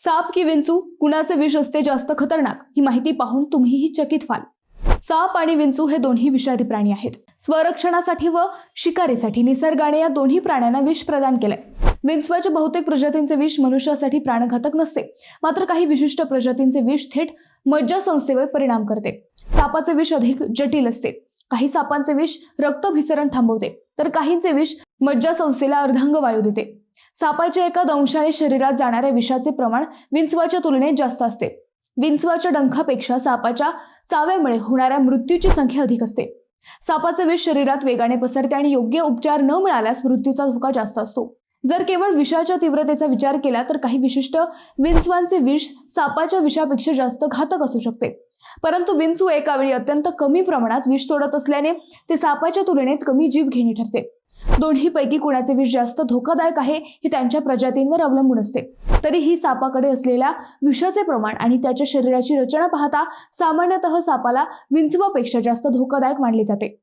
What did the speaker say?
साप की विंचू, कुणाचे विष असते जास्त खतरनाक, ही माहिती पाहून तुम्हीही चकित व्हाल। साप आणि विंचू हे दोन्ही विषारी प्राणी आहेत। स्वरक्षणासाठी व शिकारीसाठी निसर्गाने या दोन्ही प्राण्यांना विष प्रदान केलंय। विंचवाच्या बहुतेक प्रजातींचे विष मनुष्यासाठी प्राणघातक नसते, मात्र काही विशिष्ट प्रजातींचे विष थेट मज्जासंस्थेवर परिणाम करते। सापाचे विष अधिक जटिल असते। काही सापांचे विष रक्तभिसरण थांबवते, तर काहींचे विष मज्जासंस्थेला अर्धांगवायू देते। सापाच्या एका दंशाने शरीरात जाणाऱ्या विषाचे प्रमाण विंचवाच्या तुलनेत जास्त असते। विंचवाच्या डंखापेक्षा सापाच्या चाव्यामुळे होणाऱ्या मृत्यूची संख्या अधिक असते। सापाचे विष शरीरात वेगाने पसरते आणि योग्य उपचार न मिळाल्यास मृत्यूचा धोका जास्त असतो। जर केवळ विषाच्या तीव्रतेचा विचार केला तर काही विशिष्ट विंचवांचे विष सापाच्या विषापेक्षा जास्त घातक असू शकते, परंतु विंचू एका वेळी अत्यंत कमी प्रमाणात विष सोडत असल्याने ते सापाच्या तुलनेत कमी जीवघेणी ठरते। दोन्हीपैकी कोणाचे विष जास्त धोकादायक आहे हे त्यांच्या प्रजातींवर अवलंबून असते। तरीही सापाकडे असलेल्या विषाचे प्रमाण आणि त्याच्या शरीराची रचना पाहता सामान्यतः सापाला विंचवापेक्षा जास्त धोकादायक मानले जाते।